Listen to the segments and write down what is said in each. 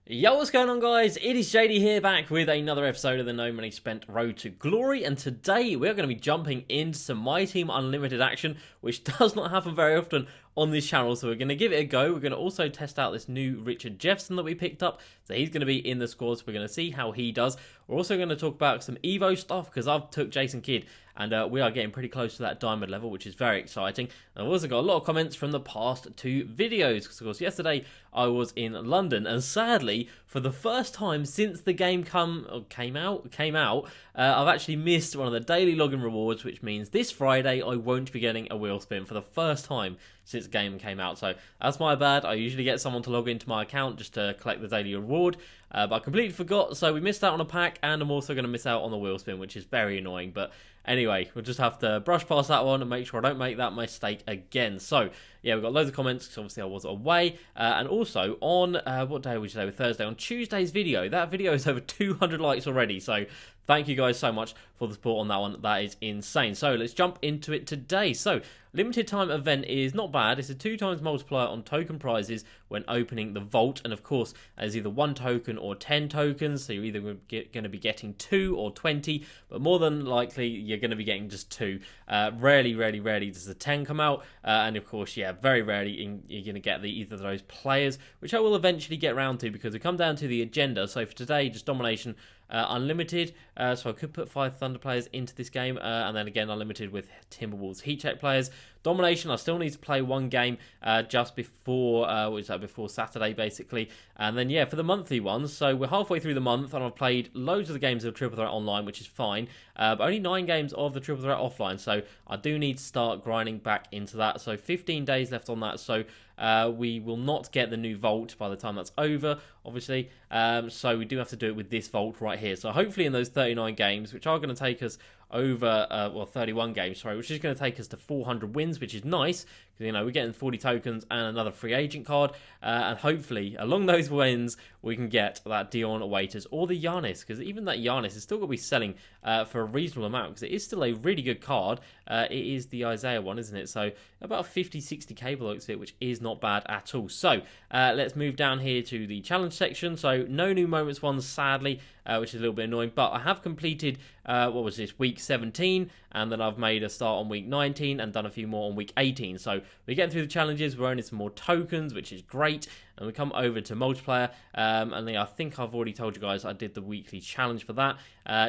Yo, what's going on, guys? It is JD here, back with another episode of the No Money Spent Road to Glory, and today we're going to be jumping into some My Team Unlimited action, which does not happen very often on this channel, so we're going to give it a go. We're going to also test out this new Richard Jefferson that we picked up, so he's going to be in the squad, so we're going to see how he does. We're also going to talk about some Evo stuff, because I've took Jason Kidd, and we are getting pretty close to that diamond level, which is very exciting. And I've also got a lot of comments from the past two videos, because of course yesterday I was in London, and sadly, for the first time since the game came out, I've actually missed one of the daily login rewards, which means this Friday I won't be getting a wheel spin for the first time since the game came out. So that's my bad. I usually get someone to log into my account just to collect the daily reward, but I completely forgot, so we missed out on a pack, and I'm also going to miss out on the wheel spin, which is very annoying. But anyway, we'll just have to brush past that one and make sure I don't make that mistake again. So yeah, we've got loads of comments because obviously I was away, and also on what day was today? Thursday. On Tuesday's video, that video is over 200 likes already, so thank you guys so much for the support on that one. That is insane. So let's jump into it today. So limited time event is not bad. It's a 2x multiplier on token prizes when opening the vault, and of course there's either 1 token or 10 tokens, so you're either going to be getting 2 or 20, but more than likely you're going to be getting just 2. Rarely does the 10 come out, and of course, yeah, very rarely you're going to get either of those players, which I will eventually get round to because we come down to the agenda. So for today, just domination unlimited, so I could put 5 Thunder players into this game, and then again unlimited with Timberwolves heat check players. Domination, I still need to play one game just before before Saturday basically, and then yeah, for the monthly ones, so we're halfway through the month and I've played loads of the games of Triple Threat online, which is fine, but only 9 games of the Triple Threat offline, so I do need to start grinding back into that. So 15 days left on that, so we will not get the new vault by the time that's over, obviously, so we do have to do it with this vault right here. So hopefully in those 39 games, which are going to take us over 31 games, sorry, which is going to take us to 400 wins, which is nice, because, you know, we're getting 40 tokens and another free agent card, and hopefully along those wins we can get that Dion Waiters or the Giannis, because even that Giannis is still going to be selling for a reasonable amount, because it is still a really good card. It is the Isaiah one, isn't it? So about 50-60k looks of it, which is not bad at all. So let's move down here to the challenge section. So no new moments ones, sadly, which is a little bit annoying, but I have completed what was this, week 17, and then I've made a start on week 19 and done a few more on week 18. So we're getting through the challenges, we're earning some more tokens, which is great, and we come over to multiplayer, and then I think I've already told you guys I did the weekly challenge for that.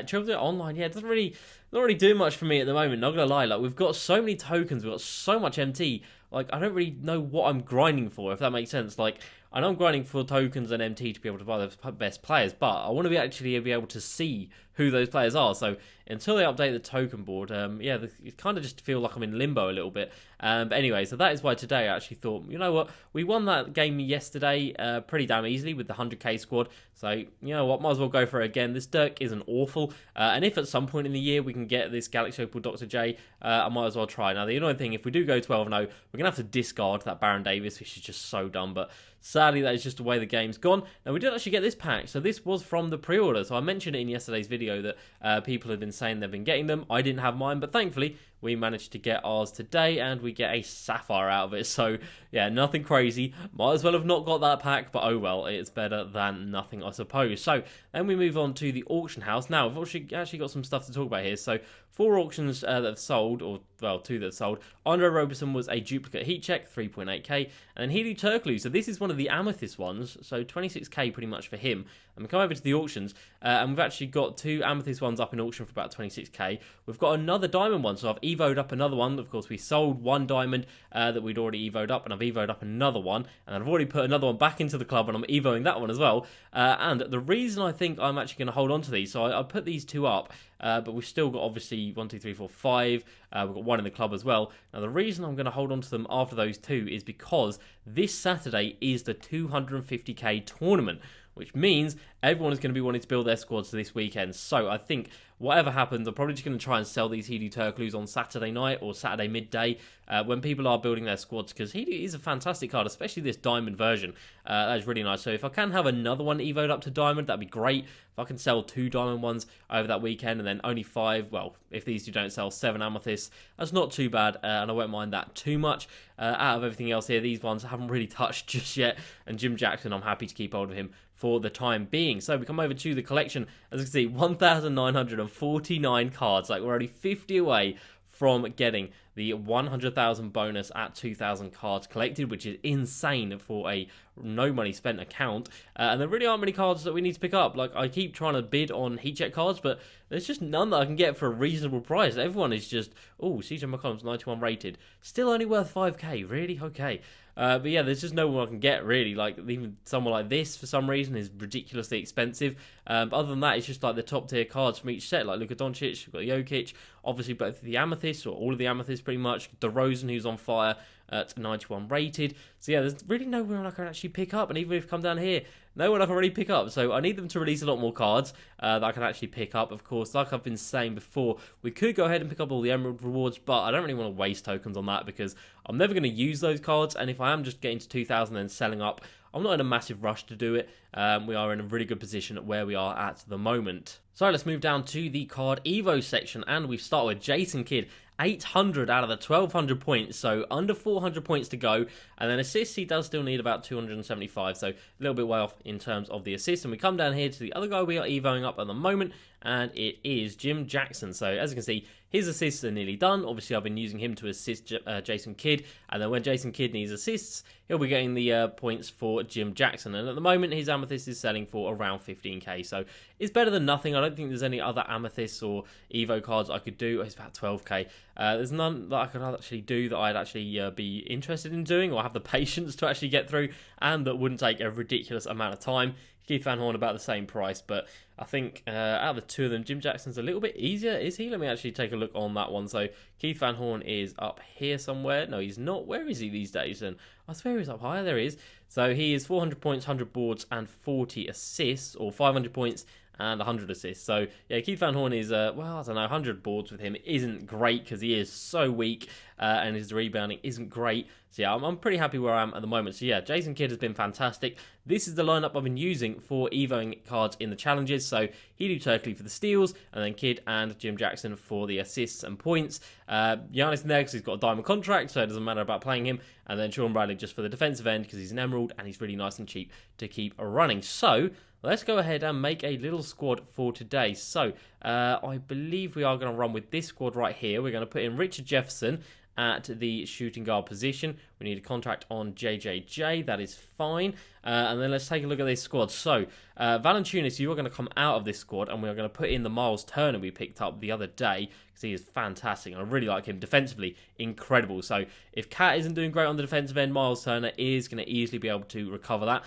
Triple online, yeah, it doesn't really not really do much for me at the moment, not gonna lie. Like, we've got so many tokens, we've got so much MT, like, I don't really know what I'm grinding for, if that makes sense. Like, I know I'm grinding for tokens and MT to be able to buy the best players, but I want to actually be able to see who those players are. So until they update the token board, yeah, it kind of just feel like I'm in limbo a little bit. But anyway, so that is why today I actually thought, you know what, we won that game yesterday pretty damn easily with the 100k squad. So, you know what, might as well go for it again. This Dirk isn't awful, and if at some point in the year we can get this Galaxy Opal Dr. J, I might as well try. Now, the annoying thing, if we do go 12-0, we're going to have to discard that Baron Davis, which is just so dumb, but sadly, that is just the way the game's gone. Now, we did actually get this pack, so this was from the pre-order. So I mentioned it in yesterday's video that people had been saying they've been getting them. I didn't have mine, but thankfully, we managed to get ours today, and we get a Sapphire out of it. So, yeah, nothing crazy. Might as well have not got that pack, but oh well, it's better than nothing, I suppose. So, then we move on to the auction house. Now, we've actually got some stuff to talk about here. So, 4 auctions that have sold, or, well, 2 that have sold. Andre Roberson was a duplicate heat check, 3.8k, and then Healy Turkoglu, so this is one of the Amethyst ones, so 26k pretty much for him. And we come over to the auctions, and we've actually got 2 Amethyst ones up in auction for about 26k. We've got another Diamond one, so I've evoed up another one. Of course, we sold 1 Diamond that we'd already evoed up, and I've evoed up another one, and I've already put another one back into the club, and I'm evoing that one as well. And the reason I think I'm actually going to hold on to these, so I put these 2 up, but we've still got obviously 1, 2, 3, 4, 5. We've got 1 in the club as well. Now, the reason I'm going to hold on to them after those 2 is because this Saturday is the 250k tournament, which means everyone is going to be wanting to build their squads this weekend. So I think whatever happens, I'm probably just going to try and sell these Healy Turkoglus on Saturday night or Saturday midday when people are building their squads, because Healy is a fantastic card, especially this Diamond version. That is really nice. So if I can have another one evoed up to Diamond, that'd be great. If I can sell 2 Diamond ones over that weekend and then only 5, well, if these 2 don't sell, 7 Amethysts, that's not too bad, and I won't mind that too much. Out of everything else here, these ones I haven't really touched just yet, and Jim Jackson, I'm happy to keep hold of him for the time being. So we come over to the collection. As you can see, 1,949 cards. Like, we're only 50 away from getting the 100,000 bonus at 2,000 cards collected, which is insane for a no money spent account. And there really aren't many cards that we need to pick up. Like, I keep trying to bid on heat check cards, but there's just none that I can get for a reasonable price. Everyone is just, oh, CJ McCollum's 91 rated, still only worth 5k, really? Okay. But yeah, there's just no one I can get, really. Like, even someone like this, for some reason, is ridiculously expensive. But other than that, it's just like the top tier cards from each set, like Luka Doncic, we've got Jokic, obviously both the Amethysts, or all of the Amethysts pretty much, DeRozan, who's on fire at 91 rated. So yeah, there's really no one I can actually pick up, and even if I come down here, no one I can really pick up. So I need them to release a lot more cards that I can actually pick up. Of course, like I've been saying before, we could go ahead and pick up all the Emerald rewards, but I don't really want to waste tokens on that because I'm never going to use those cards, and if I am just getting to 2,000 and selling up, I'm not in a massive rush to do it. We are in a really good position where we are at the moment. So let's move down to the card Evo section, and we start with Jason Kidd. 800 out of the 1,200 points, so under 400 points to go. And then assists, he does still need about 275, so a little bit way off in terms of the assists. And we come down here to the other guy we are evoing up at the moment, and it is Jim Jackson. So as you can see, his assists are nearly done. Obviously, I've been using him to assist Jason Kidd, and then when Jason Kidd needs assists, he'll be getting the points for Jim Jackson. And at the moment, his Amethyst is selling for around 15k, so it's better than nothing. I don't think there's any other Amethysts or Evo cards I could do. It's about 12k. There's none that I could actually do that I'd actually be interested in doing or have the patience to actually get through, and that wouldn't take a ridiculous amount of time. Keith Van Horn about the same price, but I think out of the two of them, Jim Jackson's a little bit easier, is he? Let me actually take a look on that one. So Keith Van Horn is up here somewhere. No, he's not. Where is he these days? And I swear he's up higher. There he is. So he is 400 points, 100 boards, and 40 assists, or 500 points and 100 assists. So yeah, Keith Van Horn is, well, I don't know, 100 boards with him isn't great because he is so weak and his rebounding isn't great. So yeah, I'm pretty happy where I am at the moment. So yeah, Jason Kidd has been fantastic. This is the lineup I've been using for evoing cards in the challenges. So Hedo Turkley for the steals, and then Kidd and Jim Jackson for the assists and points. Giannis in there because he's got a diamond contract, so it doesn't matter about playing him. And then Sean Bradley just for the defensive end because he's an emerald and he's really nice and cheap to keep running. So let's go ahead and make a little squad for today. So I believe we are going to run with this squad right here. We're going to put in Richard Jefferson at the shooting guard position. We need a contract on JJJ. That is fine. And then let's take a look at this squad. So Valanciunas, you are going to come out of this squad, and we are going to put in the Miles Turner we picked up the other day because he is fantastic, and I really like him defensively. Incredible. So if Cat isn't doing great on the defensive end, Miles Turner is going to easily be able to recover that.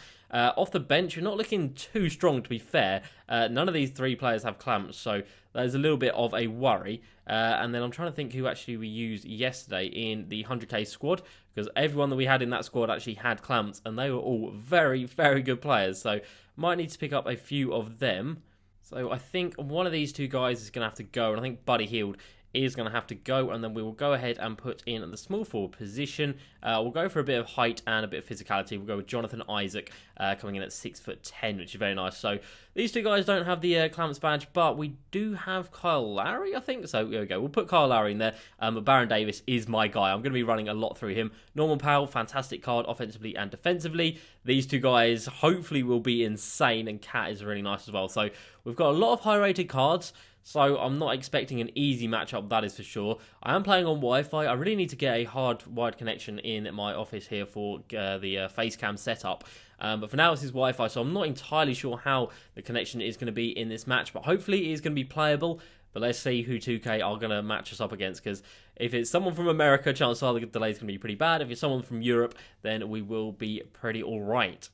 Off the bench, you're not looking too strong, to be fair. None of these three players have clamps, so there's a little bit of a worry. And then I'm trying to think who actually we used yesterday in the 100k squad, because everyone that we had in that squad actually had clamps, and they were all very, very good players. So might need to pick up a few of them. So I think one of these two guys is going to have to go, and I think Buddy Hield is going to have to go, and then we will go ahead and put in the small forward position. We'll go for a bit of height and a bit of physicality. We'll go with Jonathan Isaac coming in at 6'10", which is very nice. So these two guys don't have the clamps badge, but we do have Kyle Lowry, I think. So there we go. We'll put Kyle Lowry in there. But Baron Davis is my guy. I'm going to be running a lot through him. Norman Powell, fantastic card offensively and defensively. These two guys hopefully will be insane, and Cat is really nice as well. So we've got a lot of high-rated cards. So I'm not expecting an easy matchup, that is for sure. I am playing on Wi-Fi. I really need to get a hard wired connection in my office here for the Facecam setup. But for now, this is Wi-Fi, so I'm not entirely sure how the connection is going to be in this match. But hopefully it is going to be playable. But let's see who 2K are going to match us up against. Because if it's someone from America, chances are the delay is going to be pretty bad. If it's someone from Europe, then we will be pretty alright.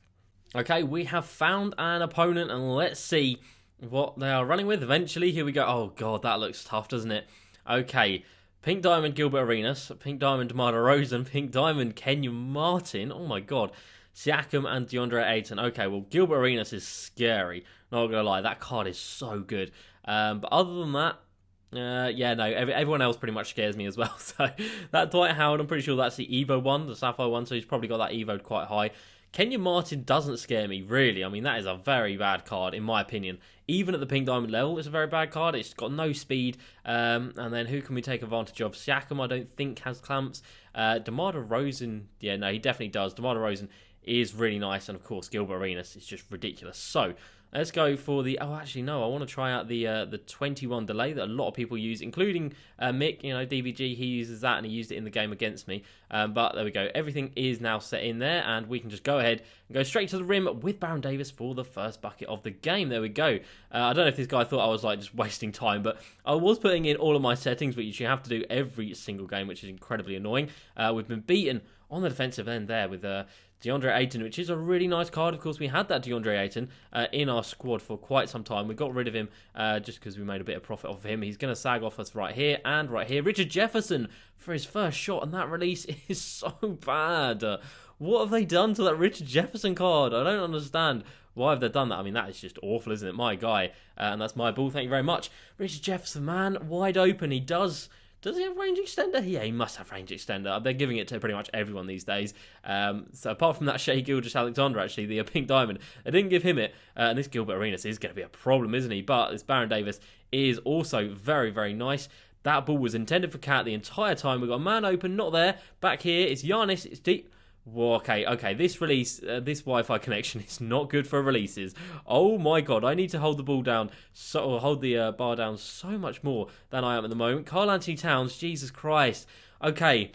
Okay, we have found an opponent, and let's see what they are running with eventually. Here we go. Oh god, that looks tough, doesn't it? Okay, Pink Diamond Gilbert Arenas, Pink Diamond DeMar DeRozan, Pink Diamond Kenyon Martin. Oh my god, Siakam and DeAndre Ayton. Okay, well Gilbert Arenas is scary. Not gonna lie, that card is so good. But other than that, yeah, no, everyone else pretty much scares me as well. So that Dwight Howard, I'm pretty sure that's the Evo one, the Sapphire one. So he's probably got that Evo'd quite high. Kenyon Martin doesn't scare me, really. I mean, that is a very bad card, in my opinion. Even at the Pink Diamond level, it's a very bad card. It's got no speed. And then who can we take advantage of? Siakam, I don't think, has clamps. DeMar DeRozan, yeah, no, he definitely does. DeMar DeRozan is really nice. And, of course, Gilbert Arenas is just ridiculous. So, let's go for the... Oh, actually, no. I want to try out the 21 delay that a lot of people use, including Mick. You know, DBG, he uses that, and he used it in the game against me. But there we go. Everything is now set in there, and we can just go ahead and go straight to the rim with Baron Davis for the first bucket of the game. There we go. I don't know if this guy thought I was, like, just wasting time, but I was putting in all of my settings, which you have to do every single game, which is incredibly annoying. We've been beaten on the defensive end there with... DeAndre Ayton, which is a really nice card. Of course, we had that DeAndre Ayton in our squad for quite some time. We got rid of him just because we made a bit of profit off of him. He's going to sag off us right here and right here. Richard Jefferson for his first shot, and that release is so bad. What have they done to that Richard Jefferson card? I don't understand. Why have they done that? I mean, that is just awful, isn't it? My guy. And that's my ball. Thank you very much. Richard Jefferson, man, wide open. He does... Does he have range extender? Yeah, he must have range extender. They're giving it to pretty much everyone these days. So apart from that Shea Gilgeous-Alexander, actually, the pink diamond, they didn't give him it. And this Gilbert Arenas is going to be a problem, isn't he? But this Baron Davis is also very, very nice. That ball was intended for Cat the entire time. We've got a man open, not there. Back here, it's Giannis. It's deep. Whoa, okay, this release, this Wi-Fi connection is not good for releases. Oh my god, I need to hold the ball down, or hold the bar down so much more than I am at the moment. Karl Anthony Towns, Jesus Christ. Okay,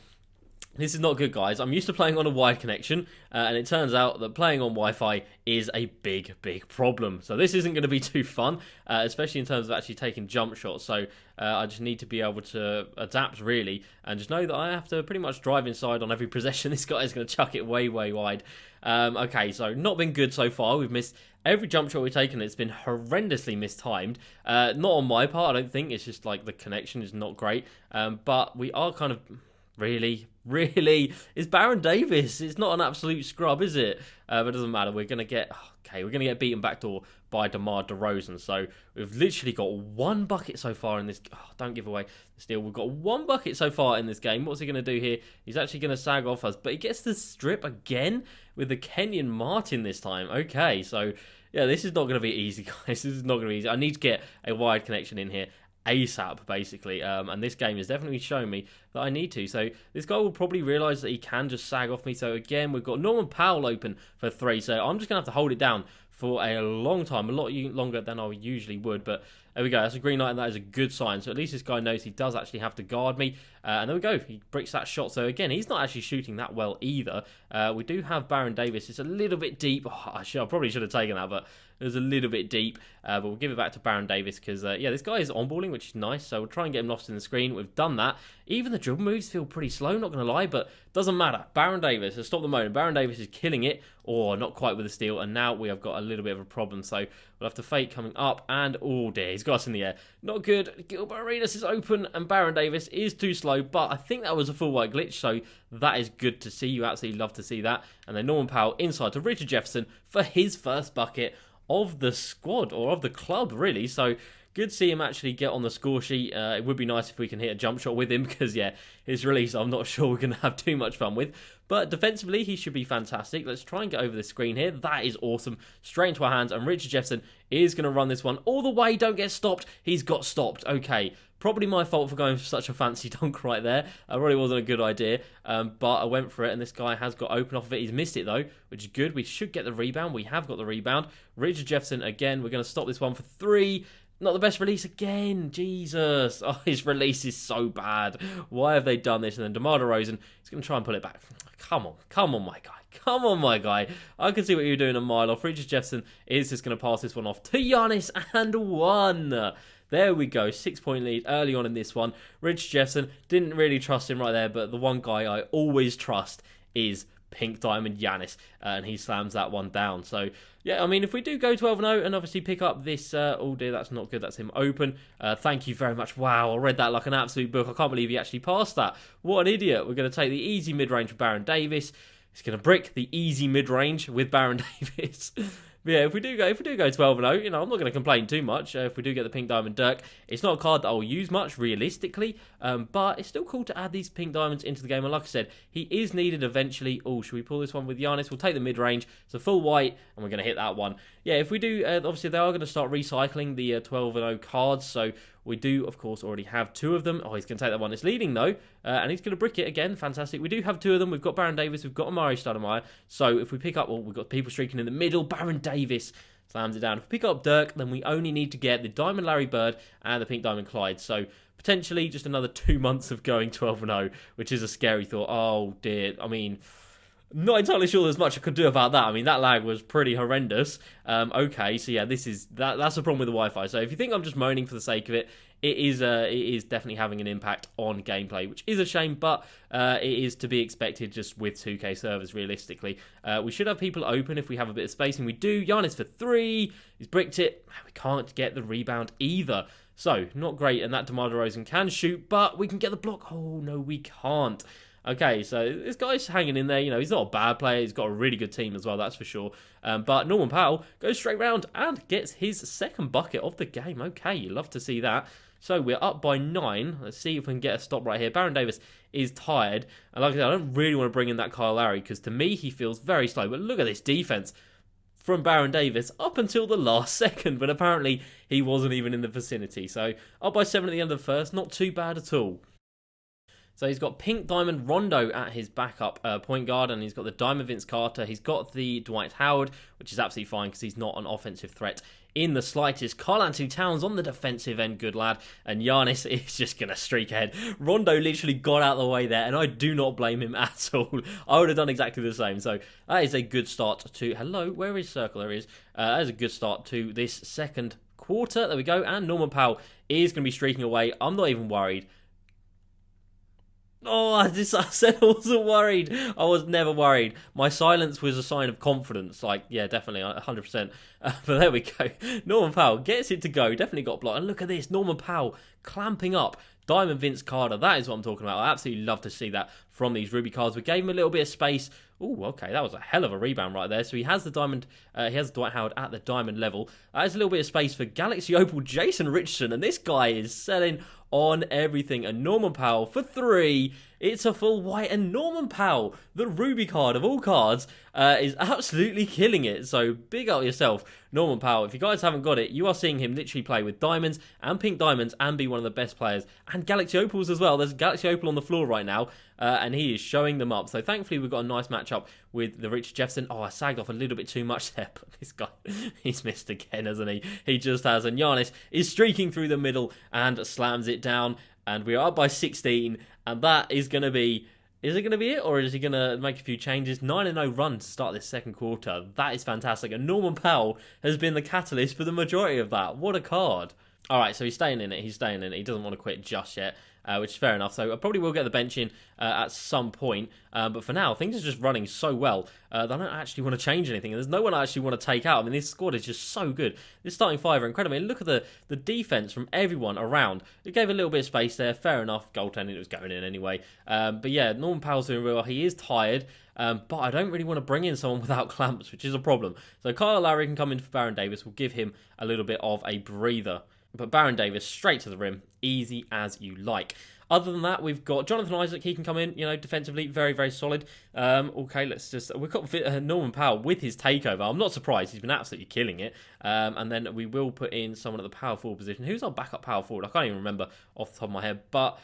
this is not good, guys. I'm used to playing on a wide connection, and it turns out that playing on Wi-Fi is a big, big problem. So this isn't going to be too fun, especially in terms of actually taking jump shots. So I just need to be able to adapt, really, and just know that I have to pretty much drive inside on every possession. This guy is going to chuck it way, way wide. Okay, so not been good so far. We've missed every jump shot we've taken. It's been horrendously mistimed. Not on my part, I don't think. It's just like the connection is not great. But we are kind of... Really? It's Baron Davis. It's not an absolute scrub, is it? But it doesn't matter. We're going to get... Okay, we're going to get beaten backdoor by DeMar DeRozan. So we've literally got one bucket so far in this... Oh, don't give away the steal. We've got one bucket so far in this game. What's he going to do here? He's actually going to sag off us. But he gets the strip again with the Kenyon Martin this time. Okay, so... Yeah, this is not going to be easy, guys. This is not going to be easy. I need to get a wide connection in here ASAP, basically, and this game has definitely shown me that I need to. So this guy will probably realise that he can just sag off me. So again, we've got Norman Powell open for 3, so I'm just going to have to hold it down for a long time, a lot longer than I usually would, but there we go. That's a green light, and that is a good sign. So at least this guy knows he does actually have to guard me. And there we go. He bricks that shot. So again, he's not actually shooting that well either. We do have Baron Davis. It's a little bit deep. Oh, I probably should have taken that, but it was a little bit deep. But we'll give it back to Baron Davis because, yeah, this guy is on-balling, which is nice. So we'll try and get him lost in the screen. We've done that. Even the dribble moves feel pretty slow, not going to lie, but doesn't matter. Baron Davis has stopped the moment. Baron Davis is killing it, or not quite with the steal, and now we have got a little bit of a problem. So we'll have to fake coming up, and oh dear, he's got us in the air. Not good. Gilbert Arenas is open, and Baron Davis is too slow, but I think that was a full white glitch, so that is good to see. You absolutely love to see that. And then Norman Powell inside to Richard Jefferson for his first bucket of the squad, or of the club, really. So good to see him actually get on the score sheet. It would be nice if we can hit a jump shot with him because, yeah, his release I'm not sure we're going to have too much fun with. But defensively, he should be fantastic. Let's try and get over the screen here. That is awesome. Straight into our hands, and Richard Jefferson is going to run this one all the way. Don't get stopped. He's got stopped. Okay. Probably my fault for going for such a fancy dunk right there. It probably wasn't a good idea, but I went for it, and this guy has got open off of it. He's missed it, though, which is good. We should get the rebound. We have got the rebound. Richard Jefferson, again, we're going to stop this one for 3. Not the best release again. Jesus. Oh, his release is so bad. Why have they done this? And then DeMar DeRozan is going to try and pull it back. Come on, my guy. Come on, my guy. I can see what you're doing a mile off. Richard Jefferson is just going to pass this one off to Giannis, and 1. There we go, 6-point lead early on in this one. Richard Jefferson, didn't really trust him right there, but the one guy I always trust is Pink Diamond Giannis, and he slams that one down. So, yeah, I mean, if we do go 12-0 and obviously pick up this... oh, dear, that's not good. That's him open. Thank you very much. Wow, I read that like an absolute book. I can't believe he actually passed that. What an idiot. We're going to take the easy mid-range for Baron Davis. He's going to brick the easy mid-range with Baron Davis. But yeah, if we do go 12-0, you know, I'm not going to complain too much. If we do get the pink diamond Dirk, it's not a card that I'll use much realistically, but it's still cool to add these pink diamonds into the game. And like I said, he is needed eventually. Oh, should we pull this one with Giannis? We'll take the mid-range. It's a full white, and we're going to hit that one. Yeah, if we do, obviously they are going to start recycling the 12-0 cards, so we do, of course, already have 2 of them. Oh, he's going to take that one. It's leading, though, and he's going to brick it again. Fantastic. We do have 2 of them. We've got Baron Davis. We've got Amari Stoudemire. So if we pick up, well, we've got people streaking in the middle. Baron Davis slams it down. If we pick up Dirk, then we only need to get the Diamond Larry Bird and the Pink Diamond Clyde. So potentially just another 2 months of going 12-0, which is a scary thought. Oh, dear. I mean, not entirely sure there's much I could do about that. I mean, that lag was pretty horrendous. Okay, so yeah, that's the problem with the Wi-Fi. So if you think I'm just moaning for the sake of it, it is definitely having an impact on gameplay, which is a shame, but it is to be expected just with 2K servers, realistically. We should have people open if we have a bit of space, and we do. Giannis for 3. He's bricked it. We can't get the rebound either. So, not great, and that DeMar DeRozan can shoot, but we can get the block. Oh, no, we can't. Okay, so this guy's hanging in there. You know, he's not a bad player. He's got a really good team as well, that's for sure. But Norman Powell goes straight round and gets his second bucket of the game. Okay, you love to see that. So we're up by 9. Let's see if we can get a stop right here. Baron Davis is tired. And like I said, I don't really want to bring in that Kyle Lowry because to me, he feels very slow. But look at this defense from Baron Davis up until the last second. But apparently, he wasn't even in the vicinity. So up by 7 at the end of the first. Not too bad at all. So he's got Pink Diamond Rondo at his backup point guard, and he's got the Diamond Vince Carter. He's got the Dwight Howard, which is absolutely fine because he's not an offensive threat in the slightest. Karl-Anthony Towns on the defensive end, good lad. And Giannis is just going to streak ahead. Rondo literally got out of the way there, and I do not blame him at all. I would have done exactly the same. So that is a good start to... Hello, where is Circle? There he is. That is a good start to this second quarter. There we go. And Norman Powell is going to be streaking away. I'm not even worried. Oh, I said I wasn't worried. I was never worried. My silence was a sign of confidence. Like, yeah, definitely, 100%. But there we go. Norman Powell gets it to go. Definitely got blocked. And look at this. Norman Powell clamping up. Diamond Vince Carter. That is what I'm talking about. I absolutely love to see that from these Ruby cards. We gave him a little bit of space. Oh, okay. That was a hell of a rebound right there. So he has the diamond. He has Dwight Howard at the diamond level. There's a little bit of space for Galaxy Opal Jason Richardson. And this guy is selling on everything. And Norman Powell for 3. It's a full white. And Norman Powell, the Ruby card of all cards, is absolutely killing it. So big up yourself, Norman Powell. If you guys haven't got it, you are seeing him literally play with diamonds and pink diamonds and be one of the best players. And Galaxy Opals as well. There's Galaxy Opal on the floor right now. And he is showing them up. So thankfully we've got a nice matchup with the Richard Jefferson. Oh, I sagged off a little bit too much there. But this guy, he's missed again, hasn't he? He just has. And Giannis is streaking through the middle and slams it down. And we are up by 16. And that is going to be... Is it going to be it? Or is he going to make a few changes? 9-0 run to start this second quarter. That is fantastic. And Norman Powell has been the catalyst for the majority of that. What a card. All right, so he's staying in it. He's staying in it. He doesn't want to quit just yet, which is fair enough. So I probably will get the bench in at some point. But for now, things are just running so well that I don't actually want to change anything. And there's no one I actually want to take out. I mean, this squad is just so good. This starting 5 are incredible. I mean, look at the defense from everyone around. It gave a little bit of space there. Fair enough. Goaltending, it was going in anyway. But yeah, Norman Powell's doing real well. He is tired. But I don't really want to bring in someone without clamps, which is a problem. So Kyle Lowry can come in for Baron Davis. We'll give him a little bit of a breather. But Baron Davis, straight to the rim, easy as you like. Other than that, we've got Jonathan Isaac. He can come in, you know, defensively, very, very solid. Okay, let's just... We've got Norman Powell with his takeover. I'm not surprised. He's been absolutely killing it. And then we will put in someone at the power forward position. Who's our backup power forward? I can't even remember off the top of my head. But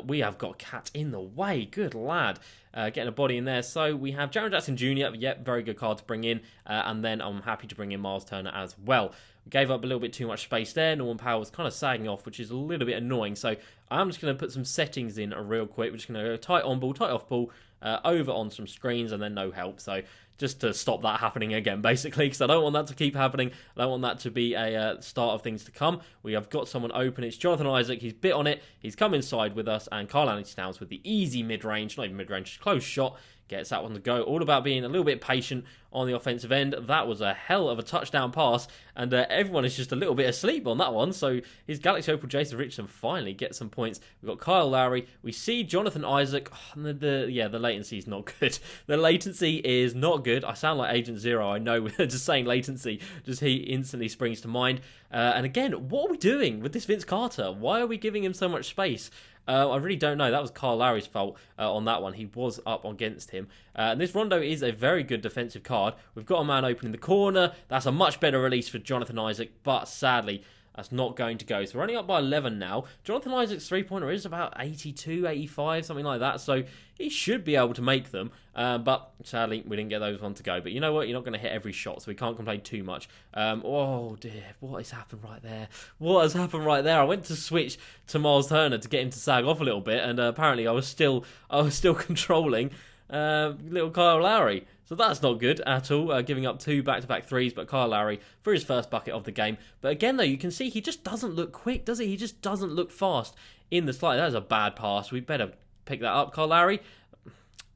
we have got Cat in the way. Good lad. Getting a body in there. So we have Jaren Jackson Jr. Yep, very good card to bring in. And then I'm happy to bring in Miles Turner as well. Gave up a little bit too much space there. Norman Powell was kind of sagging off, which is a little bit annoying. So I'm just going to put some settings in real quick. We're just going to go tight on ball, tight off ball, over on some screens, and then no help. So just to stop that happening again, basically, because I don't want that to keep happening. I don't want that to be a start of things to come. We have got someone open. It's Jonathan Isaac. He's bit on it. He's come inside with us, and Karl-Anthony Towns with the easy mid-range, not even mid-range, close shot. gets that one to go. All about being a little bit patient on the offensive end. That was a hell of a touchdown pass, and everyone is just a little bit asleep on that one. So his Galaxy Opal Jason Richardson finally gets some points. We've got Kyle Lowry. We see Jonathan Isaac. Oh, the latency is not good. The latency is not good. I sound like Agent Zero. I know, just saying latency, just he instantly springs to mind. And again, what are we doing with this Vince Carter? Why are we giving him so much space? I really don't know. That was Kyle Lowry's fault on that one. He was up against him. And this Rondo is a very good defensive card. We've got a man open in the corner. That's a much better release for Jonathan Isaac, but sadly, that's not going to go. So we're only up by 11 now. Jonathan Isaac's three-pointer is about 82, 85, something like that. So he should be able to make them. But sadly, we didn't get those ones to go. But you know what? You're not going to hit every shot, so we can't complain too much. Oh, dear. What has happened right there? What has happened right there? I went to switch to Miles Turner to get him to sag off a little bit. And apparently, I was still controlling little Kyle Lowry. So that's not good at all, giving up 2 back-to-back threes, but Kyle Lowry for his first bucket of the game. But again, though, you can see he just doesn't look quick, does he? He just doesn't look fast in the slide. That is a bad pass. We better pick that up, Kyle Lowry.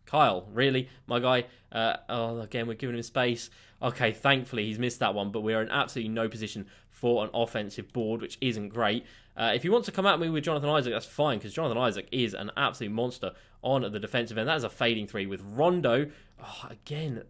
Kyle, really? My guy. Again, we're giving him space. Okay, thankfully, he's missed that one, but we're in absolutely no position for an offensive board, which isn't great. If you want to come at me with Jonathan Isaac, that's fine, because Jonathan Isaac is an absolute monster on the defensive end. That is a fading three with Rondo. Oh, again,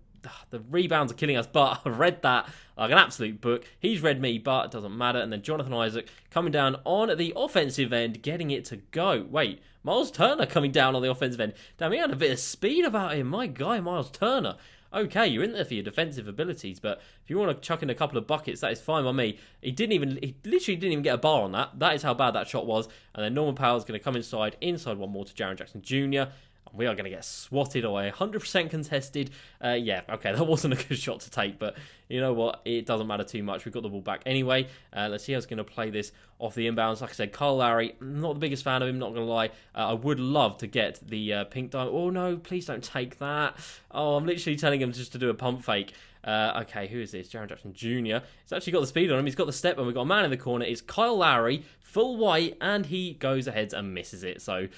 the rebounds are killing us, but I read that like an absolute book. He's read me, but it doesn't matter. And then Jonathan Isaac coming down on the offensive end, getting it to go. Wait, Miles Turner coming down on the offensive end. Damn, he had a bit of speed about him. My guy, Miles Turner. Okay, you're in there for your defensive abilities, but if you want to chuck in a couple of buckets, that is fine by me. He literally didn't even get a bar on that. That is how bad that shot was. And then Norman Powell's going to come inside one more to Jaren Jackson Jr. We are going to get swatted away, 100% contested. Yeah, okay, that wasn't a good shot to take, but you know what? It doesn't matter too much. We've got the ball back anyway. Let's see how he's going to play this off the inbounds. Like I said, Kyle Lowry, not the biggest fan of him, not going to lie. I would love to get the pink diamond. Oh, no, please don't take that. Oh, I'm literally telling him just to do a pump fake. Okay, who is this? Jaren Jackson Jr. He's actually got the speed on him. He's got the step, and we've got a man in the corner. It's Kyle Lowry, full white, and he goes ahead and misses it. So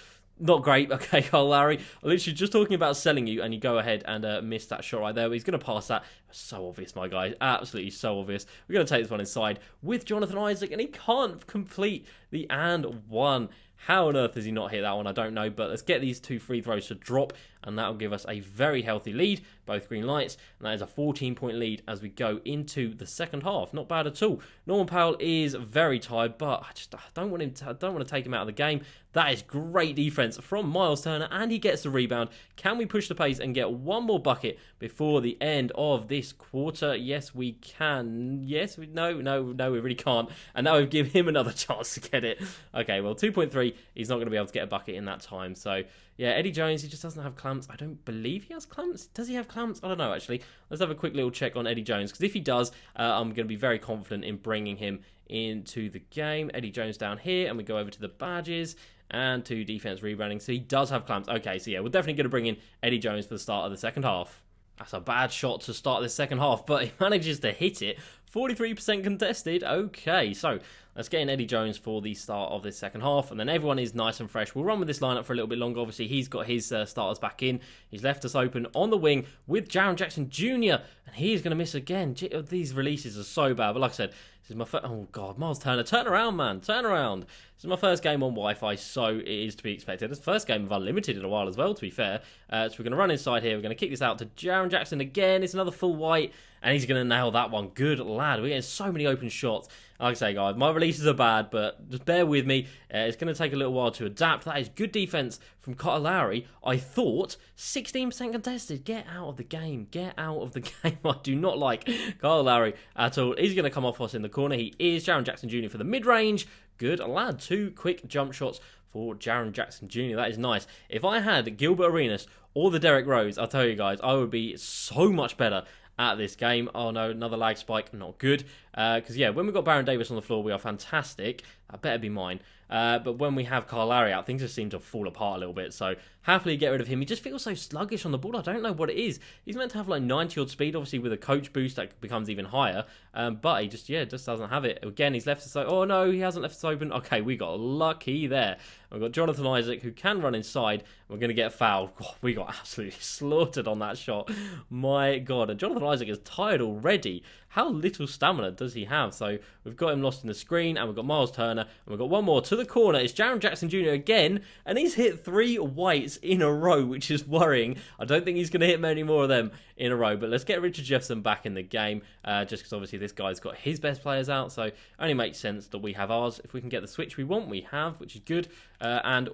not great. Okay, Kyle Lowry, I'm literally just talking about selling you, and you go ahead and miss that shot right there. But he's going to pass that. So obvious, my guy. Absolutely so obvious. We're going to take this one inside with Jonathan Isaac, and he can't complete the and one. How on earth has he not hit that one? I don't know, but let's get these 2 free throws to drop, and that will give us a very healthy lead, both green lights, and that is a 14-point lead as we go into the second half. Not bad at all. Norman Powell is very tired, but I don't want to take him out of the game. That is great defense from Miles Turner, and he gets the rebound. Can we push the pace and get one more bucket before the end of this quarter? Yes, we can. No, we really can't. And now we've given him another chance to get it. Okay, well, 2.3. He's not going to be able to get a bucket in that time. So, yeah, Eddie Jones, he just doesn't have clamps. I don't believe he has clamps. Does he have clamps? I don't know, actually. Let's have a quick little check on Eddie Jones, because if he does, I'm going to be very confident in bringing him into the game. Eddie Jones down here, and we go over to the badges and to defense rebounding. So he does have clamps. Okay, so yeah, we're definitely going to bring in Eddie Jones for the start of the second half. That's a bad shot to start this second half, but he manages to hit it. 43% contested. Okay, so let's get in Eddie Jones for the start of this second half, and then everyone is nice and fresh. We'll run with this lineup for a little bit longer. Obviously, he's got his starters back in. He's left us open on the wing with Jaren Jackson Jr., and he's going to miss again. These releases are so bad, but like I said, this is my first... Oh, God, Miles Turner, turn around, man, turn around. This is my first game on Wi-Fi, so it is to be expected. It's the first game of Unlimited in a while as well, to be fair. So we're going to run inside here. We're going to kick this out to Jaren Jackson again. It's another full white, and he's going to nail that one. Good lad. We're getting so many open shots. Like I say, guys, my releases are bad, but just bear with me. It's going to take a little while to adapt. That is good defense from Kyle Lowry. I thought 16% contested. Get out of the game. Get out of the game. I do not like Kyle Lowry at all. He's going to come off us in the corner. He is Jaren Jackson Jr. for the mid-range. Good lad. 2 quick jump shots for Jaren Jackson Jr. That is nice. If I had Gilbert Arenas or the Derrick Rose, I'll tell you guys, I would be so much better at this game. Oh no, another lag spike, not good. Because, yeah, when we've got Baron Davis on the floor, we are fantastic. That better be mine. But when we have Kyle Lowry out, things just seem to fall apart a little bit. So happily get rid of him. He just feels so sluggish on the ball. I don't know what it is. He's meant to have like 90-odd speed. Obviously, with a coach boost, that becomes even higher. But he just doesn't have it. Again, he's left us open. Oh, no, he hasn't left us open. Okay, we got lucky there. We've got Jonathan Isaac, who can run inside. We're going to get fouled. God, we got absolutely slaughtered on that shot. My God. And Jonathan Isaac is tired already. How little stamina does he have? So we've got him lost in the screen, and we've got Miles Turner, and we've got one more to the corner. It's Jaren Jackson Jr. again, and he's hit 3 whites in a row, which is worrying. I don't think he's going to hit many more of them in a row, but let's get Richard Jefferson back in the game, just because obviously this guy's got his best players out, so it only makes sense that we have ours. If we can get the switch we want, we have, which is good. And,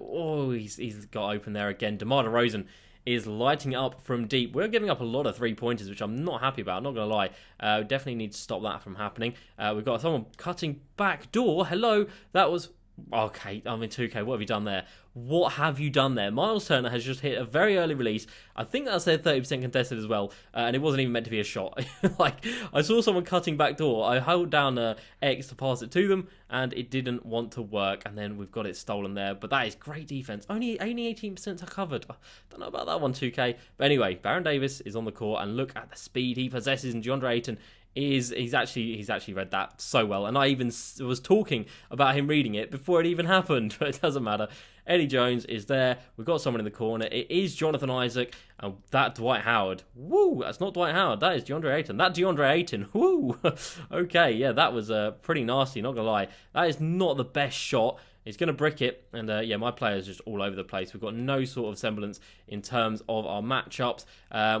he's got open there again. DeMar DeRozan is lighting it up from deep. We're giving up a lot of three-pointers, which I'm not happy about, not going to lie. We definitely need to stop that from happening. We've got someone cutting back door. Hello, that was... Okay, I'm in 2K. What have you done there? What have you done there? Miles Turner has just hit a very early release. I think that's their 30% contested as well, and it wasn't even meant to be a shot. Like, I saw someone cutting back door. I held down X to pass it to them, and it didn't want to work, and then we've got it stolen there. But that is great defense. Only 18% are covered. I don't know about that one, 2K. But anyway, Baron Davis is on the court, and look at the speed he possesses, and DeAndre Ayton he's actually read that so well, and I even was talking about him reading it before it even happened, but it doesn't matter. Eddie Jones is there. We've got someone in the corner. It is Jonathan Isaac, and that Dwight Howard. Woo, that's not Dwight Howard. That is DeAndre Ayton. That DeAndre Ayton. Woo. Okay, yeah, that was pretty nasty, not gonna lie. That is not the best shot. He's going to brick it, and yeah, my player's just all over the place. We've got no sort of semblance in terms of our matchups.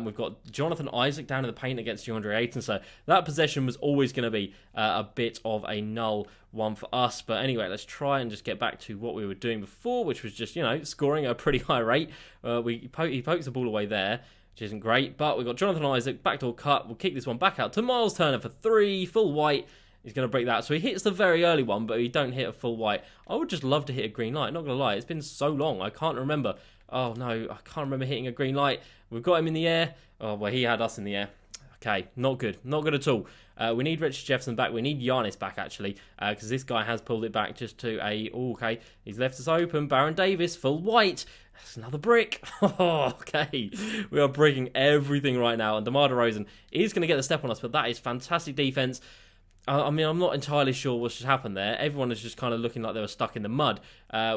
We've got Jonathan Isaac down in the paint against DeAndre Ayton, so that possession was always going to be a bit of a null one for us. But anyway, let's try and just get back to what we were doing before, which was just, scoring at a pretty high rate. He pokes the ball away there, which isn't great, but we've got Jonathan Isaac, backdoor cut. We'll kick this one back out to Miles Turner for 3, full white. He's going to break that. So he hits the very early one, but he don't hit a full white. I would just love to hit a green light. Not going to lie. It's been so long. I can't remember. Oh, no. I can't remember hitting a green light. We've got him in the air. Oh, well, he had us in the air. Okay, not good. Not good at all. We need Richard Jefferson back. We need Giannis back, actually, because this guy has pulled it back just to a... Oh, okay, he's left us open. Baron Davis, full white. That's another brick. Oh, okay. We are breaking everything right now. And DeMar DeRozan is going to get the step on us, but that is fantastic defense. I mean, I'm not entirely sure what's just happened there. Everyone is just kind of looking like they were stuck in the mud,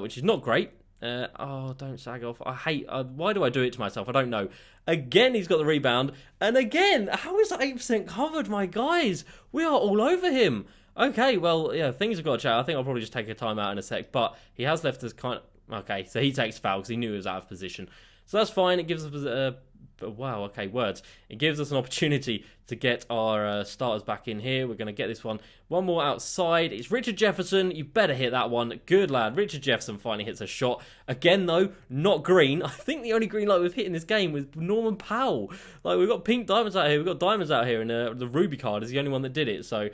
which is not great. Oh, don't sag off. I hate... why do I do it to myself? I don't know. Again, he's got the rebound. And again, how is that 8% covered, my guys? We are all over him. Okay, well, yeah, things have got to change. I think I'll probably just take a timeout in a sec. But he has left us kind of... Okay, so he takes foul because he knew he was out of position. So that's fine. It gives us wow, okay, words. It gives us an opportunity to get our starters back in here. We're going to get this one more outside. It's Richard Jefferson. You better hit that one. Good lad. Richard Jefferson finally hits a shot. Again, though, not green. I think the only green light we've hit in this game was Norman Powell. Like, we've got pink diamonds out here. We've got diamonds out here, and the Ruby card is the only one that did it. So...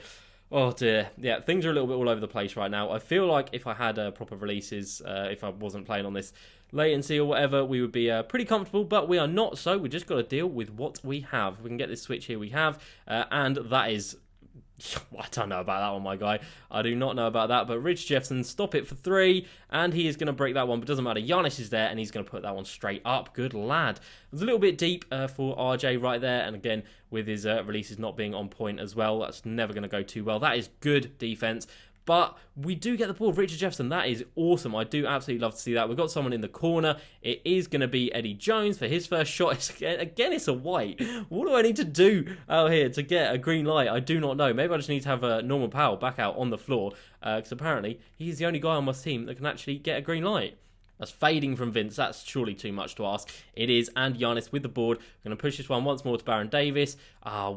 Oh dear. Yeah, things are a little bit all over the place right now. I feel like if I had proper releases, if I wasn't playing on this latency or whatever, we would be pretty comfortable, but we are not, so we just got to deal with what we have. We can get this switch here we have, and that is... I don't know about that one, my guy. I do not know about that, but Rich Jefferson, stop it for 3, and he is going to break that one, but doesn't matter. Giannis is there, and he's going to put that one straight up. Good lad. It was a little bit deep for RJ right there, and again, with his releases not being on point as well, that's never going to go too well. That is good defense. But we do get the ball. Richard Jefferson, that is awesome. I do absolutely love to see that. We've got someone in the corner. It is going to be Eddie Jones for his first shot. Again, it's a white. What do I need to do out here to get a green light? I do not know. Maybe I just need to have Norman Powell back out on the floor, because apparently he's the only guy on my team that can actually get a green light. That's fading from Vince. That's surely too much to ask. It is, and Giannis with the board. Going to push this one once more to Baron Davis.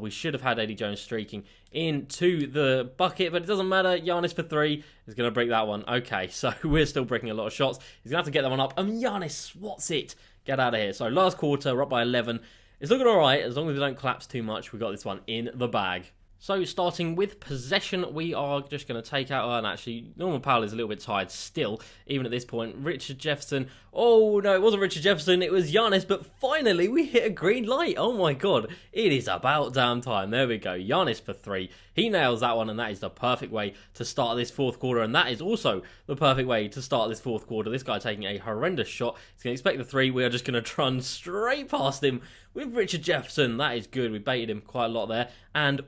We should have had Eddie Jones streaking into the bucket, but it doesn't matter. Giannis for 3 is going to break that one. Okay, so we're still breaking a lot of shots. He's going to have to get that one up, and Giannis swats it. Get out of here. So last quarter, we're up by 11. It's looking all right. As long as we don't collapse too much, we got this one in the bag. So starting with possession, we are just going to take out, and actually Norman Powell is a little bit tired still, even at this point. Richard Jefferson, oh no, it wasn't Richard Jefferson, it was Giannis, but finally we hit a green light. Oh my god, it is about damn time. There we go, Giannis for 3. He nails that one, and that is the perfect way to start this fourth quarter, and that is also the perfect way to start this fourth quarter. This guy taking a horrendous shot. He's going to expect the 3. We are just going to run straight past him with Richard Jefferson. That is good. We baited him quite a lot there, and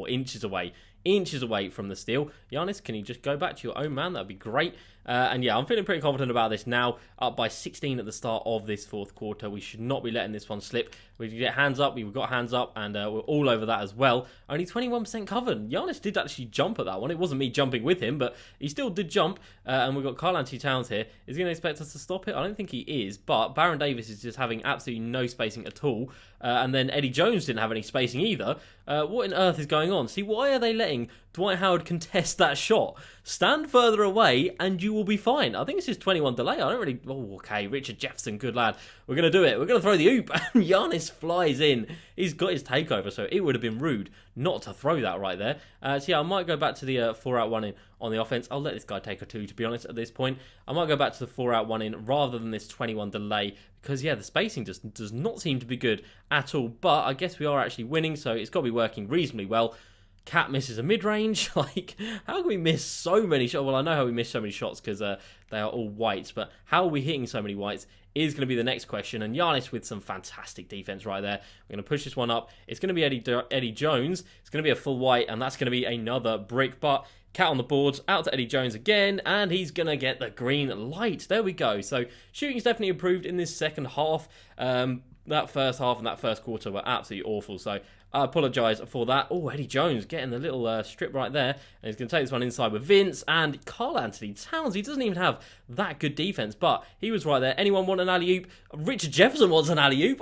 inches away from the steal. Giannis, can you just go back to your own man? That'd be great. And yeah, I'm feeling pretty confident about this now. Up by 16 at the start of this fourth quarter. We should not be letting this one slip. We get hands up. We've got hands up, and we're all over that as well. Only 21% covered. Giannis did actually jump at that one. It wasn't me jumping with him, but he still did jump. And we've got Karl-Anthony Towns here. Is he going to expect us to stop it? I don't think he is, but Baron Davis is just having absolutely no spacing at all. And then Eddie Jones didn't have any spacing either. What on earth is going on? See, why are they letting Dwight Howard contest that shot? Stand further away and you will be fine. I think it's just 21 delay. I don't really... Oh, okay. Richard Jefferson, good lad. We're going to do it. We're going to throw the oop. And Giannis flies in. He's got his takeover, so it would have been rude not to throw that right there. So yeah, I might go back to the 4-out-1 in on the offense. I'll let this guy take a 2, to be honest, at this point. I might go back to the 4-out-1 in rather than this 21 delay because, yeah, the spacing just does not seem to be good at all. But I guess we are actually winning, so it's got to be working reasonably well. Cat misses a mid-range. Like, how can we miss so many shots? Well, I know how we miss so many shots because they are all whites, but how are we hitting so many whites is going to be the next question. And Giannis with some fantastic defense right there. We're going to push this one up. It's going to be Eddie Jones. It's going to be a full white, and that's going to be another brick. But Cat on the boards, out to Eddie Jones again, and he's going to get the green light. There we go. So shooting's definitely improved in this second half. That first half and that first quarter were absolutely awful, so I apologise for that. Oh, Eddie Jones getting the little strip right there, and he's going to take this one inside with Vince, and Karl-Anthony Towns, he doesn't even have that good defence, but he was right there. Anyone want an alley-oop? Richard Jefferson wants an alley-oop.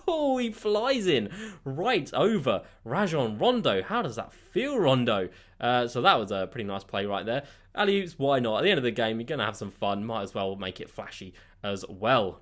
Oh, he flies in right over Rajon Rondo. How does that feel, Rondo? So that was a pretty nice play right there. Alley-oops, why not? At the end of the game, you're going to have some fun. Might as well make it flashy as well.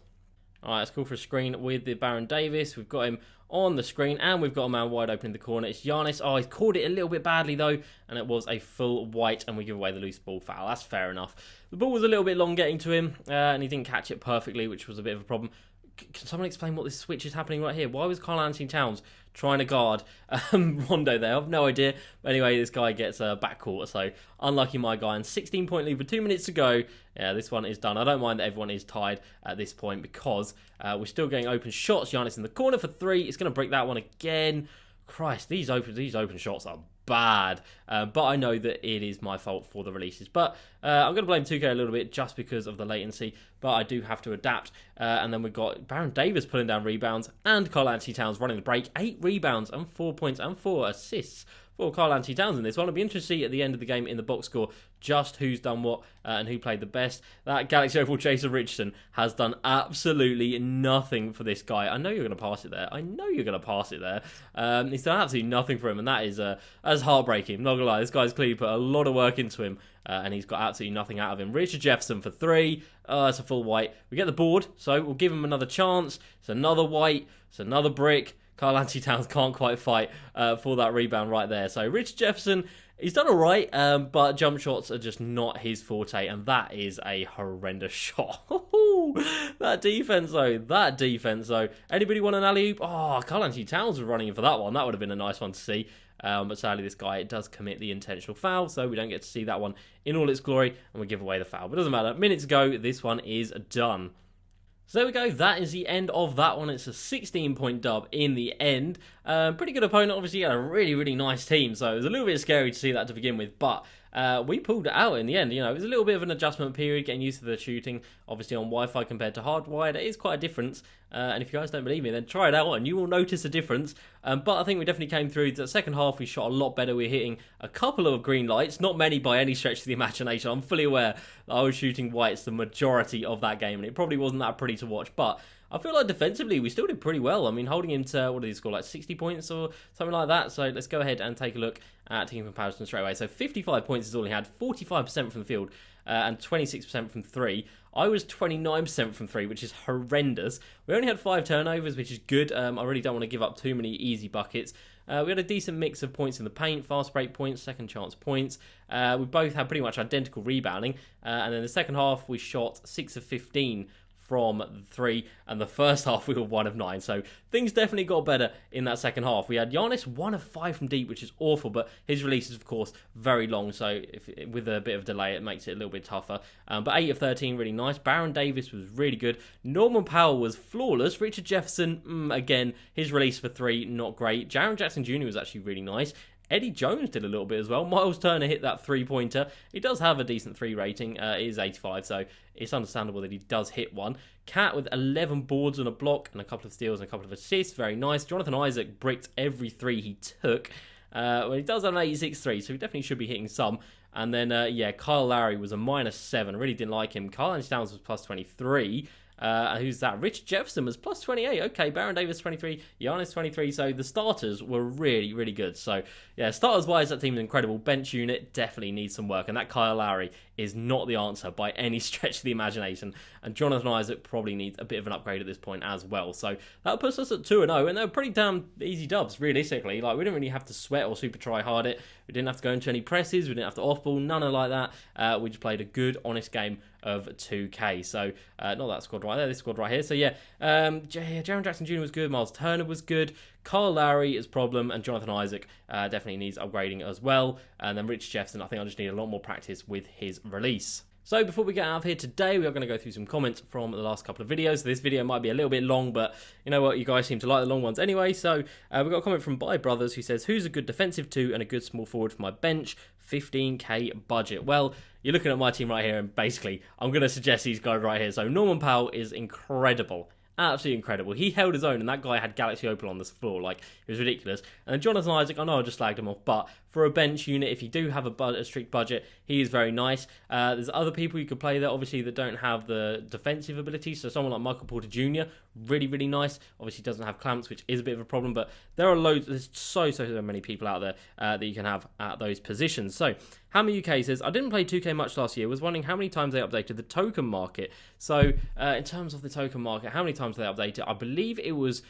All right, let's call for a screen with the Baron Davis. We've got him on the screen, and we've got a man wide open in the corner. It's Giannis. Oh, he's caught it a little bit badly, though, and it was a full white, and we give away the loose ball foul. That's fair enough. The ball was a little bit long getting to him, and he didn't catch it perfectly, which was a bit of a problem. Can someone explain what this switch is happening right here? Why was Karl-Anthony Towns trying to guard Rondo there? I have no idea. But anyway, this guy gets a backcourt, so unlucky my guy. And 16-point lead with 2 minutes to go. Yeah, this one is done. I don't mind that everyone is tied at this point because we're still getting open shots. Giannis in the corner for 3. It's going to break that one again. Christ, these open shots are bad, but I know that it is my fault for the releases. But I'm going to blame 2K a little bit just because of the latency, but I do have to adapt. And then we've got Baron Davis pulling down rebounds and Karl-Anthony Towns running the break. 8 rebounds and 4 points and 4 assists for Karl-Anthony Towns in this one. It'll be interesting to see at the end of the game in the box score just who's done what and who played the best. That Galaxy Oval Jason Richardson has done absolutely nothing for this guy. I know you're going to pass it there. He's done absolutely nothing for him, and that is that's heartbreaking. I'm not going to lie, this guy's clearly put a lot of work into him, and he's got absolutely nothing out of him. Richard Jefferson for 3. It's a full white. We get the board, so we'll give him another chance. It's another white. It's another brick. Karl-Anthony Towns can't quite fight for that rebound right there. So Richard Jefferson, he's done all right, but jump shots are just not his forte, and that is a horrendous shot. That defense, though. Anybody want an alley-oop? Oh, Karl-Anthony Towns was running in for that one. That would have been a nice one to see. But sadly, this guy does commit the intentional foul, so we don't get to see that one in all its glory, and we give away the foul. But it doesn't matter. Minutes ago, this one is done. So there we go, that is the end of that one. It's a 16-point dub in the end. Pretty good opponent, obviously had a really, really nice team, so it was a little bit scary to see that to begin with, but we pulled it out in the end. You know, it was a little bit of an adjustment period, getting used to the shooting, obviously on Wi-Fi compared to hardwired. It is quite a difference, and if you guys don't believe me, then try it out and you will notice a difference. But I think we definitely came through. The second half, we shot a lot better. We were hitting a couple of green lights, not many by any stretch of the imagination. I'm fully aware that I was shooting whites the majority of that game, and it probably wasn't that pretty to watch, but I feel like defensively we still did pretty well. I mean, holding him to, what did he score, like 60 points or something like that? So let's go ahead and take a look at team comparison straight away. So 55 points is all he had, 45% from the field and 26% from 3. I was 29% from 3, which is horrendous. We only had 5 turnovers, which is good. I really don't want to give up too many easy buckets. We had a decent mix of points in the paint, fast break points, second chance points. We both had pretty much identical rebounding. And then the second half, we shot 6 of 15 from 3, and the first half we were 1 of 9. So things definitely got better in that second half. We had Giannis 1 of 5 from deep, which is awful, but his release is of course very long, so with a bit of delay it makes it a little bit tougher. But 8 of 13, really nice. Baron Davis was really good. Norman Powell was flawless. Richard Jefferson, again, his release for 3, not great. Jaren Jackson Jr. was actually really nice. Eddie Jones did a little bit as well. Miles Turner hit that 3-pointer. He does have a decent 3 rating. It is 85, so it's understandable that he does hit one. Cat with 11 boards and a block and a couple of steals and a couple of assists. Very nice. Jonathan Isaac bricked every 3 he took. Well, he does have an 86-3, so he definitely should be hitting some. And then, Kyle Lowry was a -7. I really didn't like him. Carl Anthony Towns was +23. Who's that? Richard Jefferson was +28. Okay, Baron Davis 23, Giannis 23. So the starters were really, really good. So yeah, starters-wise, that team is incredible. Bench unit definitely needs some work, and that Kyle Lowry is not the answer by any stretch of the imagination. And Jonathan Isaac probably needs a bit of an upgrade at this point as well. So that puts us at 2-0, and they're pretty damn easy dubs, realistically. Like, we didn't really have to sweat or super try hard it. We didn't have to go into any presses. We didn't have to off-ball, none of like that. We just played a good, honest game of 2K. So, not that squad right there, this squad right here. So, Jaren Jackson Jr. was good, Miles Turner was good, Kyle Lowry is problem, and Jonathan Isaac definitely needs upgrading as well. And then Rich Jefferson, I think I just need a lot more practice with his release. So before we get out of here today, we are going to go through some comments from the last couple of videos. This video might be a little bit long, but you know what? You guys seem to like the long ones anyway. So we've got a comment from Bye Brothers who says, who's a good defensive 2 and a good small forward for my bench? 15k budget. Well, you're looking at my team right here, and basically, I'm going to suggest these guys right here. So Norman Powell is incredible. Absolutely incredible. He held his own, and that guy had Galaxy Opal on this floor. Like, it was ridiculous. And then Jonathan Isaac, I know I just slagged him off, but for a bench unit, if you do have a strict budget, he is very nice. There's other people you could play there, obviously, that don't have the defensive ability. So someone like Michael Porter Jr., really, really nice. Obviously, doesn't have clamps, which is a bit of a problem, but there are loads, there's so many people out there that you can have at those positions. So, Hammer UK says, I didn't play 2K much last year. Was wondering how many times they updated the token market. So, in terms of the token market, how many times they updated? I believe it was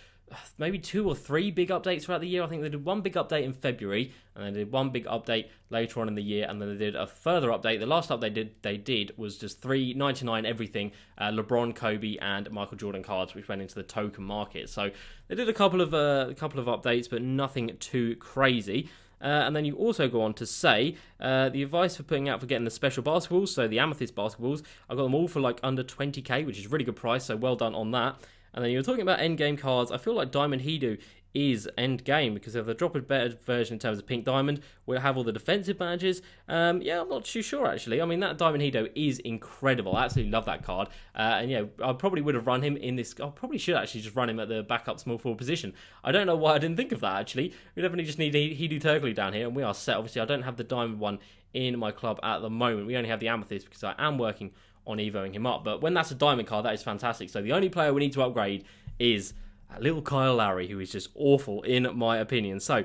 maybe 2 or 3 big updates throughout the year. I think they did one big update in February, and they did one big update later on in the year, and then they did a further update. The last update they did was just $3.99 everything, LeBron, Kobe, and Michael Jordan cards, which went into the token market. So they did a couple of updates, but nothing too crazy. And then you also go on to say, the advice for putting out for getting the special basketballs, so the Amethyst basketballs, I got them all for like under 20k, which is a really good price, so well done on that. And then you were talking about endgame cards. I feel like Diamond Hidu is endgame, because if they drop a better version in terms of Pink Diamond, we'll have all the defensive badges. I'm not too sure actually. I mean, that Diamond Hido is incredible. I absolutely love that card. And yeah, I probably would have run him in this. I probably should actually just run him at the backup small forward position. I don't know why I didn't think of that actually. We definitely just need Hidu Turkley down here, and we are set. Obviously, I don't have the Diamond one in my club at the moment. We only have the Amethyst because I am working on evoing him up. But when that's a Diamond card, that is fantastic. So the only player we need to upgrade is little Kyle Lowry, who is just awful in my opinion. So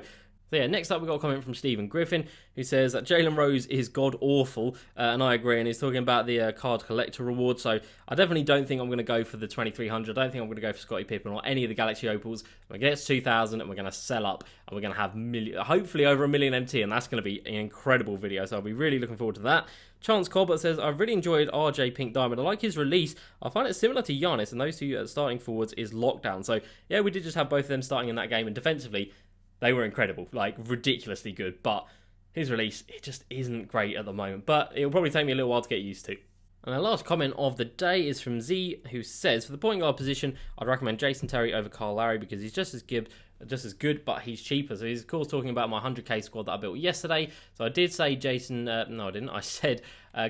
yeah, next up we got a comment from Stephen Griffin, who says that Jalen Rose is god-awful, and I agree, and he's talking about the card collector reward. So I definitely don't think I'm going to go for the 2300. I don't think I'm going to go for Scottie Pippen or any of the Galaxy Opals. We're going to get to 2000, and we're going to sell up, and we're going to have hopefully over 1 million MT, and that's going to be an incredible video, so I'll be really looking forward to that. Chance Colbert says, I've really enjoyed RJ Pink Diamond. I like his release. I find it similar to Giannis, and those two starting forwards is Lockdown. So yeah, we did just have both of them starting in that game, and defensively, they were incredible, like ridiculously good, but his release, it just isn't great at the moment, but it'll probably take me a little while to get used to. And the last comment of the day is from Z, who says, for the point guard position, I'd recommend Jason Terry over Kyle Lowry because he's just as good, but he's cheaper. So he's, of course, talking about my 100k squad that I built yesterday. So I did say Jason, no I didn't, I said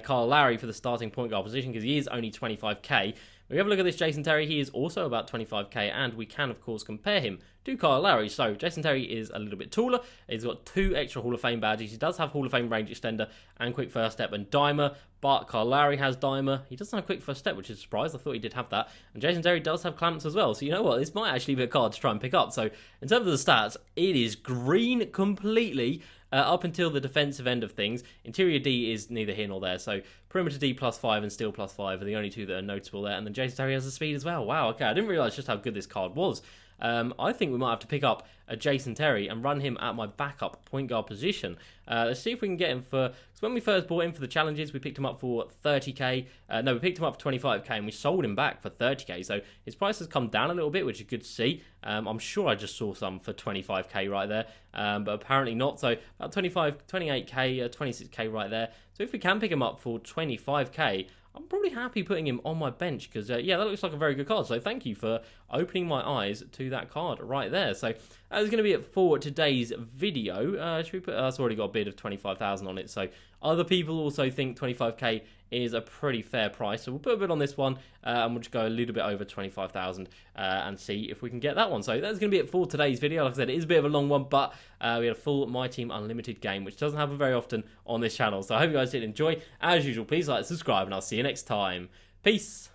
Kyle Lowry for the starting point guard position because he is only 25k. If we have a look at this Jason Terry, he is also about 25k, and we can, of course, compare him to Kyle Lowry. So Jason Terry is a little bit taller. He's got 2 extra Hall of Fame badges. He does have Hall of Fame range extender and quick first step and dimer, but Kyle Lowry has dimer. He doesn't have quick first step, which is a surprise. I thought he did have that. And Jason Terry does have clamps as well. So you know what? This might actually be a card to try and pick up. So in terms of the stats, it is green completely. Up until the defensive end of things, interior D is neither here nor there. So perimeter D +5 and steel +5 are the only two that are notable there. And then Jason Terry has the speed as well. Wow, okay, I didn't realise just how good this card was. I think we might have to pick up a Jason Terry and run him at my backup point guard position. Let's see if we can get him for... Because when we first bought him for the challenges, we picked him up for 30k. No, we picked him up for 25k and we sold him back for 30k. So his price has come down a little bit, which is good to see. I'm sure I just saw some for 25k right there, but apparently not. So about 28k, 26k right there. So if we can pick him up for 25k, I'm probably happy putting him on my bench because, yeah, that looks like a very good card. So thank you for opening my eyes to that card right there. So that is going to be it for today's video. Should we put... That's already got a bid of 25,000 on it. So other people also think 25k is a pretty fair price. So we'll put a bid on this one and we'll just go a little bit over 25,000 and see if we can get that one. So that's going to be it for today's video. Like I said, it is a bit of a long one, but we had a full My Team Unlimited game, which doesn't happen very often on this channel. So I hope you guys did enjoy. As usual, please like, subscribe, and I'll see you next time. Peace.